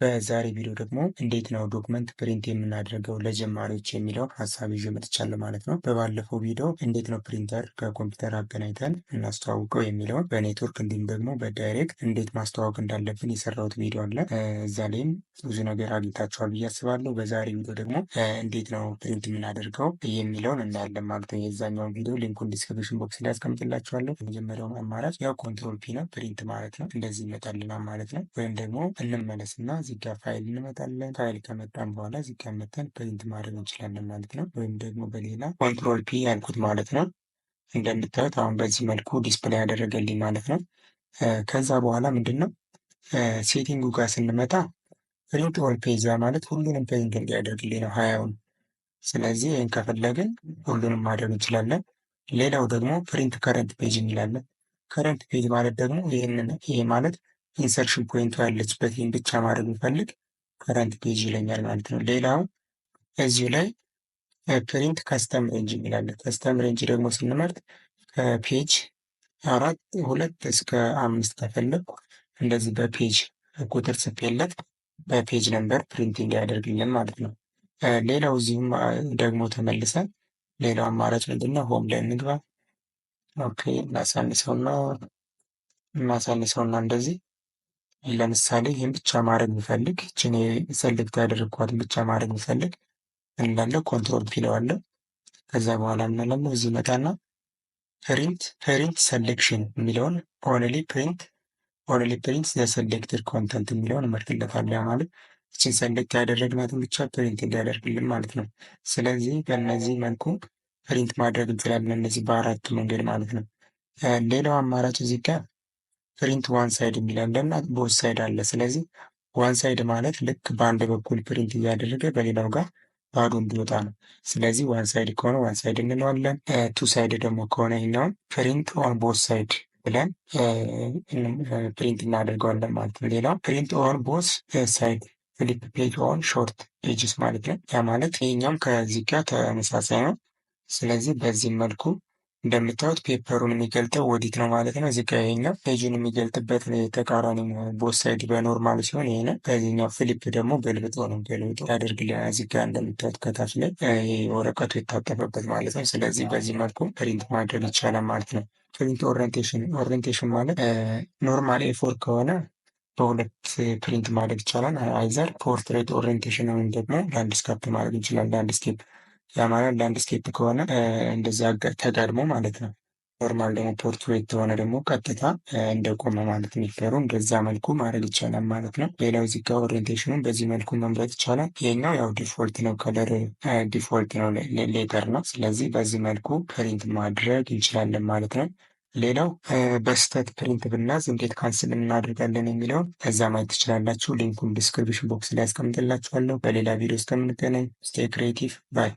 በዛሬ ቪዲዮ ደግሞ እንዴት ነው ዶክመንት ፕሪንት የምናደርገው ለጀማሪዎች የሚለውን ሀሳብ ይዤ መጥቻለሁ ማለት ነው። በባለፈው ቪዲዮ እንዴት ነው ፕሪንተር ከኮምፒውተር አገናኝተን እናስተዋውቀው የሚለውን በኔትወርክ እንዲሁም ደግሞ በዳይሬክት እንዴት ማስተዋወቅ እንዳለብን የሰራሁት ቪዲዮ አለ። እዛ ላይም ብዙ ነገር አግኝታችኋል ብዬ አስባለሁ። በዛሬ ቪዲዮ ደግሞ እንዴት ነው ፕሪንት የምናደርገው የሚለውን እናያለን ማለት ነው። የዛኛውን ቪዲዮ ሊንኩን ዲስክሪፕሽን ቦክስ ላይ ያስቀምጥላችኋለሁ። የመጀመሪያውን አማራጭ ያው ኮንትሮል ፒ ነው፣ ፕሪንት ማለት ነው። እንደዚህ ይመጣልናል ማለት ነው። ወይም ደግሞ እንመለስና እዚህ ጋር ፋይል እንመጣለን። ፋይል ከመጣን በኋላ እዚህ ጋር መተን ፕሪንት ማድረግ እንችላለን ማለት ነው። ወይም ደግሞ በሌላ ኮንትሮል ፒ ያልኩት ማለት ነው። እንደምታዩት አሁን በዚህ መልኩ ዲስፕሌይ ያደረገልኝ ማለት ነው። ከዛ በኋላ ምንድን ነው ሴቲንጉ ጋር ስንመጣ ፕሪንት ኦል ፔጅ ማለት ሁሉንም ፕሪንት እንዲያደርግልኝ ነው 20ውን። ስለዚህ ይህን ከፈለግን ሁሉንም ማድረግ እንችላለን። ሌላው ደግሞ ፕሪንት ከረንት ፔጅ እንላለን። ከረንት ፔጅ ማለት ደግሞ ይሄ ማለት ኢንሰርሽን ፖይንቱ ያለችበትን ብቻ ማድረግ ብፈልግ ከረንት ፔጅ ይለኛል ማለት ነው። ሌላው እዚሁ ላይ ፕሪንት ከስተም ሬንጅ እንላለን። ከስተም ሬንጅ ደግሞ ስንመርጥ ከፔጅ 2 እስከ 5 ከፈለግ እንደዚህ በፔጅ ቁጥር ጽፌለት በፔጅ ነምበር ፕሪንት እንዲያደርግልን ማለት ነው። ሌላው እዚሁም ደግሞ ተመልሰን ሌላው አማራጭ ምንድነው? ሆም ላይ እንግባ። ኦኬ እናሳንሰውና እንደዚህ ለምሳሌ ይህን ብቻ ማድረግ ብፈልግ እችን ሰሌክት ያደረግኳትን ብቻ ማድረግ ብፈልግ እንዳለ ኮንትሮል ፒለዋለሁ። ከዛ በኋላ ምናለው እዚህ መጣና ፕሪንት ሰሌክሽን የሚለውን ኦንሊ ፕሪንት ዘሰሌክትድ ኮንተንት የሚለውን እመርጥለታለሁ። ማለት እችን ሰሌክት ያደረግናትን ብቻ ፕሪንት እንዲያደርግልን ማለት ነው። ስለዚህ በእነዚህ መልኩ ፕሪንት ማድረግ እንችላለን፣ እነዚህ በአራቱ መንገድ ማለት ነው። ሌላው አማራጭ እዚህ ጋር ፕሪንት ዋን ሳይድ የሚላለን ቦት ሳይድ አለ። ስለዚህ ዋን ሳይድ ማለት ልክ በአንድ በኩል ፕሪንት እያደረገ በሌላው ጋር ባዶ እንዲወጣ ነው። ስለዚህ ዋን ሳይድ ከሆነ ዋን ሳይድ እንለዋለን። ቱ ሳይድ ደግሞ ከሆነ ይሄኛውን ፕሪንት ኦን ቦት ሳይድ ብለን ፕሪንት እናደርገዋለን ማለት ነው። ሌላው ፕሪንት ኦን ቦት ሳይድ ፍሊፕ ፔጅ ኦን ሾርት ፔጅስ ማለት ነው። ያ ማለት ይሄኛውም ከዚህ ጋር ተመሳሳይ ነው። ስለዚህ በዚህ መልኩ እንደምታዩት ፔፐሩን የሚገልጠው ወዲት ነው ማለት ነው። እዚህ ጋር ይሄኛው ፔጁን የሚገልጥበት ተቃራኒ ቦት ሳይድ በኖርማል ሲሆን ይሄ በዚህኛው ፍሊፕ ደግሞ ገልብጦ ያደርግልናል። እዚህ ጋር እንደምታዩት ከታች ላይ ወረቀቱ የታጠፈበት ማለት ነው። ስለዚህ በዚህ መልኩ ፕሪንት ማድረግ ይቻላል ማለት ነው። ፕሪንት ኦሪንቴሽን ማለት ኖርማል ኤ4 ከሆነ በሁለት ፕሪንት ማድረግ ይቻላል። አይዘር ፖርትሬት ኦሪንቴሽን ወይም ደግሞ ላንድስኬፕ ማድረግ እንችላለን። ላንድስኬፕ ያ ማለት ላንድስኬፕ ከሆነ እንደዚያ ተጋድሞ ማለት ነው። ኖርማል ደግሞ ፖርትሬት ከሆነ ደግሞ ቀጥታ እንደቆመ ማለት ነው። እንደዛ መልኩ ማድረግ ይቻላል ማለት ነው። ሌላው እዚህ ጋር ኦሪንቴሽኑን በዚህ መልኩ መምረጥ ይቻላል። ይሄኛው ያው ዲፎልት ነው፣ ከለር ዲፎልት ነው፣ ሌተር ነው። ስለዚህ በዚህ መልኩ ፕሪንት ማድረግ እንችላለን ማለት ነው። ሌላው በስተት ፕሪንት ብናዝ እንዴት ካንስል እናደርጋለን የሚለውን ከዛ ማየት ትችላላችሁ። ሊንኩን ዲስክሪፕሽን ቦክስ ላይ ያስቀምጥላችኋለሁ። በሌላ ቪዲዮ እስከምንገናኝ ስቴይ ክሬቲቭ ባይ